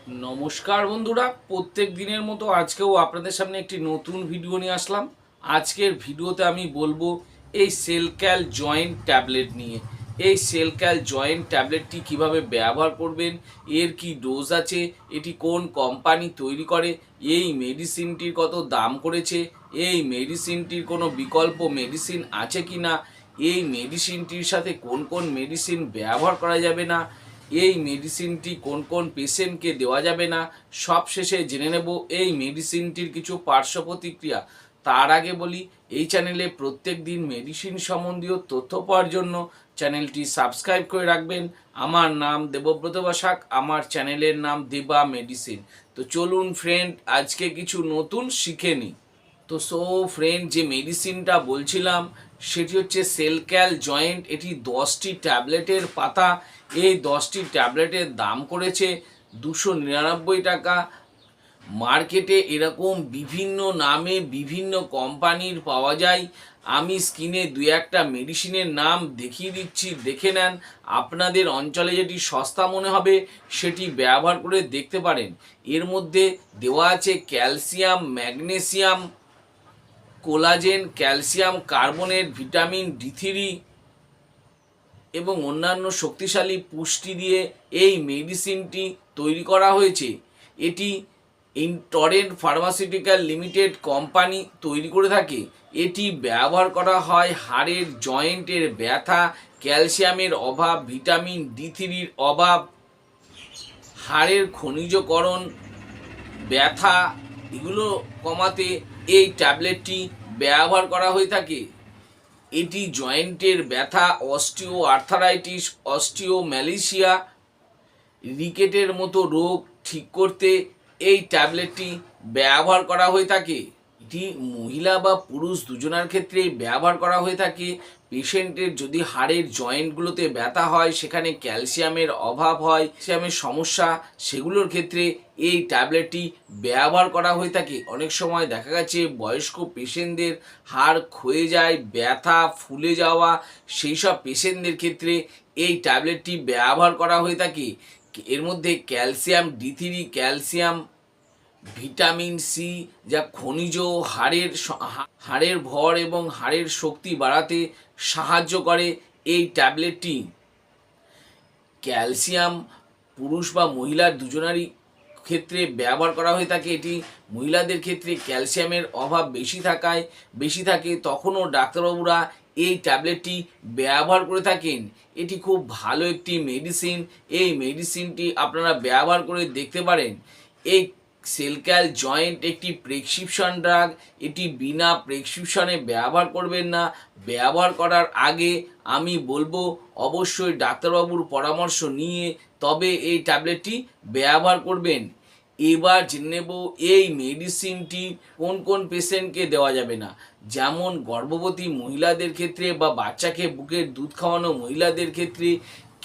নমস্কার বন্ধুরা, প্রত্যেক দিনের মতো আজকেও আপনাদের সামনে একটি নতুন ভিডিও নিয়ে আসলাম। আজকের ভিডিওতে আমি বলবো এই সেলক্যাল জয়েন্ট ট্যাবলেট নিয়ে। এই সেলক্যাল জয়েন্ট ট্যাবলেটটি কিভাবে ব্যবহার করবেন, এর কি ডোজ আছে, এটি কোন কোম্পানি তৈরি করে, এই মেডিসিনটির কত দাম করেছে, এই মেডিসিনটির কোনো বিকল্প মেডিসিন আছে কি না, এই মেডিসিনটির সাথে কোন কোন মেডিসিন ব্যবহার করা যাবে না, এই মেডিসিনটি কোন কোন পেশেন্টকে দেওয়া যাবে না, সব শেষে জেনে নেব এই মেডিসিনটির কিছু পার্শ্ব প্রতিক্রিয়া। তার আগে বলি, এই চ্যানেলে প্রত্যেক দিন মেডিসিন সম্বন্ধীয় তথ্য পাওয়ার জন্য চ্যানেলটি সাবস্ক্রাইব করে রাখবেন। আমার নাম দেবব্রত বসাক, আমার চ্যানেলের নাম দেবা মেডিসিন। তো চলুন ফ্রেন্ড, আজকে কিছু নতুন শিখে নিই। তো ফ্রেন্ড, যে মেডিসিনটা বলছিলাম সেটি হচ্ছে সেলক্যাল জয়েন্ট। এটি 10টি ট্যাবলেটের পাতা। এই 10টি ট্যাবলেটের দাম করেছে 299 টাকা। মার্কেটে এরকম বিভিন্ন নামে বিভিন্ন কোম্পানির পাওয়া যায়। আমি স্ক্রিনে দু একটা মেডিসিনের নাম দেখিয়ে দিচ্ছি, দেখে নেন। আপনাদের অঞ্চলে যেটি সস্তা মনে হবে সেটি ব্যবহার করে দেখতে পারেন। এর মধ্যে দেওয়া আছে calcium, magnesium, collagen, calcium carbonate, vitamin D3 এবং অন্যান্য শক্তিশালী পুষ্টি দিয়ে এই মেডিসিনটি তৈরি করা হয়েছে। এটি টরেন্ট ফার্মাসিউটিক্যাল লিমিটেড কোম্পানি তৈরি করে থাকে। এটি ব্যবহার করা হয় হাড়ের জয়েন্টের ব্যথা, ক্যালসিয়ামের অভাব, ভিটামিন D3-র অভাব, হাড়ের খনিজকরণ, ব্যথা এগুলো কমাতে এই ট্যাবলেটটি ব্যবহার করা হয়ে থাকে। এটি জয়েন্টের ব্যথা, অস্টিও আর্থারাইটিস, অস্টিওম্যালিশিয়া, রিকেটের মতো রোগ ঠিক করতে এই ট্যাবলেটটি ব্যবহার করা হয়ে থাকে। এটি মহিলা বা পুরুষ দুজনার ক্ষেত্রেই ব্যবহার করা হয়ে থাকে। পেশেন্টের যদি হাড়ের জয়েন্টগুলোতে ব্যথা হয়, সেখানে ক্যালসিয়ামের অভাব হয়, ক্যালসিয়ামের সমস্যা, সেগুলোর ক্ষেত্রে এই ট্যাবলেটটি ব্যবহার করা হয়ে থাকে। অনেক সময় দেখা গেছে বয়স্ক পেশেন্টদের হাড় ক্ষয়ে যায়, ব্যথা, ফুলে যাওয়া, সেই সব পেশেন্টদের ক্ষেত্রে এই ট্যাবলেটটি ব্যবহার করা হয়ে থাকে। এর মধ্যে calcium D3, calcium, vitamin C, যা খনিজ হাড়ের ভর এবং হাড়ের শক্তি বাড়াতে সাহায্য করে এই ট্যাবলেটটি। ক্যালসিয়াম পুরুষ বা মহিলার দুজনারই ক্ষেত্রে ব্যবহার করা হয়ে থাকে। এটি মহিলাদের ক্ষেত্রে ক্যালসিয়ামের অভাব বেশি থাকে, তখনও ডাক্তারবাবুরা এই ট্যাবলেটটি ব্যবহার করে থাকেন। এটি খুব ভালো একটি মেডিসিন। এই মেডিসিনটি আপনারা ব্যবহার করে দেখতে পারেন। এই সেলক্যাল জয়েন্ট একটি প্রেসক্রিপশন ড্রাগ। এটি বিনা প্রেসক্রিপশনে ব্যবহার করবেন না। ব্যবহার করার আগে আমি বলবো অবশ্যই ডাক্তারবাবুর পরামর্শ নিয়ে তবে এই ট্যাবলেটটি ব্যবহার করবেন। এবার জেনে নেব এই মেডিসিনটি কোন কোন পেশেন্টকে দেওয়া যাবে না। যেমন গর্ভবতী মহিলাদের ক্ষেত্রে বা বাচ্চাকে বুকের দুধ খাওয়ানো মহিলাদের ক্ষেত্রে,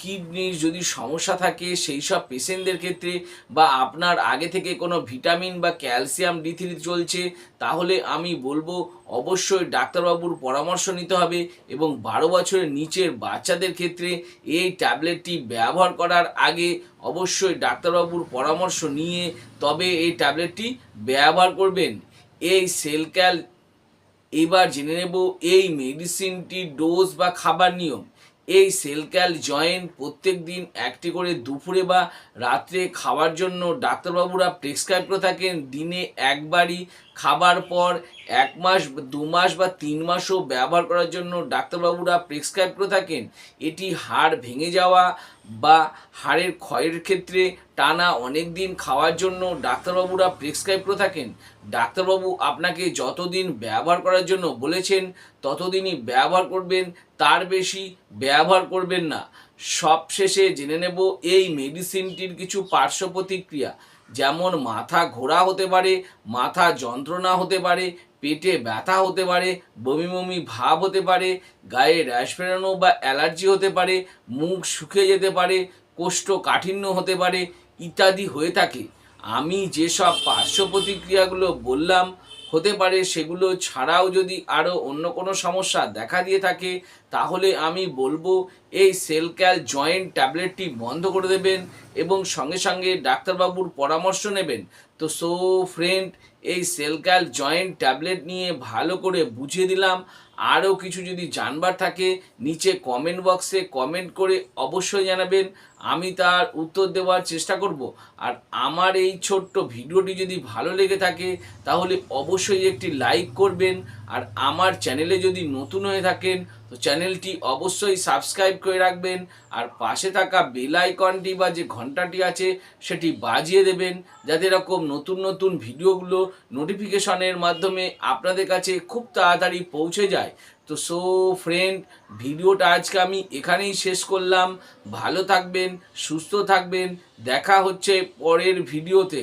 কিডনির যদি সমস্যা থাকে সেই সব পেশেন্টদের ক্ষেত্রে, বা আপনার আগে থেকে কোনো ভিটামিন বা ক্যালসিয়াম D3 চলছে, তাহলে আমি বলবো অবশ্যই ডাক্তারবাবুর পরামর্শ নিতে হবে। এবং 12 বছরের নিচের বাচ্চাদের ক্ষেত্রে এই ট্যাবলেটটি ব্যবহার করার আগে অবশ্যই ডাক্তারবাবুর পরামর্শ নিয়ে তবে এই ট্যাবলেটটি ব্যবহার করবেন। এই সেলক্যাল এবার জেনে নেব এই মেডিসিনটির ডোজ বা খাবার নিয়ম। এই সেলক্যাল জয়েন্ট প্রত্যেক দিন একটি করে দুপুরে বা রাত্রে খাওয়ার জন্য ডাক্তারবাবুরা প্রেসক্রাইব করে থাকেন। দিনে একবারই খাবার পর 1 মাস, 2 মাস বা 3 মাসও ব্যবহার করার জন্য ডাক্তারবাবুরা প্রেসক্রাইব করে থাকেন। এটি হাড় ভেঙে যাওয়া বা হাড়ের ক্ষয়ের ক্ষেত্রে টানা অনেক দিন খাওয়ার জন্য ডাক্তারবাবুরা প্রেসক্রাইব করে থাকেন। ডাক্তারবাবু আপনাকে যতদিন ব্যবহার করার জন্য বলেছেন ততদিনই ব্যবহার করবেন, তার বেশি ব্যবহার করবেন না। সবশেষে জেনে নেব এই মেডিসিনটির কিছু পার্শ্ব প্রতিক্রিয়া। যেমন মাথা ঘোরা হতে পারে, মাথা যন্ত্রণা হতে পারে, পেটে ব্যথা হতে পারে, বমি বমি ভাব হতে পারে, গায়ে র্যাশ বেরোনো বা অ্যালার্জি হতে পারে, মুখ শুকিয়ে যেতে পারে, কোষ্ঠকাঠিন্য হতে পারে ইত্যাদি হয়ে থাকে। আমি যেসব পার্শ্ব প্রতিক্রিয়াগুলো বললাম হতে পারে সেগুলো ছাড়াও যদি আরও অন্য কোনো সমস্যা দেখা দিয়ে থাকে তাহলে আমি বলবো এই সেলক্যাল জয়েন্ট ট্যাবলেটটি বন্ধ করে দেবেন এবং সঙ্গে সঙ্গে ডাক্তারবাবুর পরামর্শ নেবেন। তো ফ্রেন্ড, এই সেলক্যাল জয়েন্ট ট্যাবলেট নিয়ে ভালো করে বুঝিয়ে দিলাম। আরও কিছু যদি জানবার থাকে নিচে কমেন্ট বক্সে কমেন্ট করে অবশ্যই জানাবেন, আমি তার উত্তর দেওয়ার চেষ্টা করব। আর আমার এই ছোট্ট ভিডিওটি যদি ভালো লেগে থাকে তাহলে অবশ্যই একটি লাইক করবেন। আর আমার চ্যানেলে যদি নতুন হয়ে থাকেন তো চ্যানেলটি অবশ্যই সাবস্ক্রাইব করে রাখবেন। আর পাশে থাকা বেল আইকনটি বা যে ঘন্টাটি আছে সেটি বাজিয়ে দেবেন, যাতে এরকম নতুন নতুন ভিডিওগুলো নোটিফিকেশনের মাধ্যমে আপনাদের কাছে খুব তাড়াতাড়ি পৌঁছে যায়। তো ফ্রেন্ড, ভিডিওটা আজকে আমি এখানেই শেষ করলাম। ভালো থাকবেন, সুস্থ থাকবেন, দেখা হচ্ছে পরের ভিডিওতে।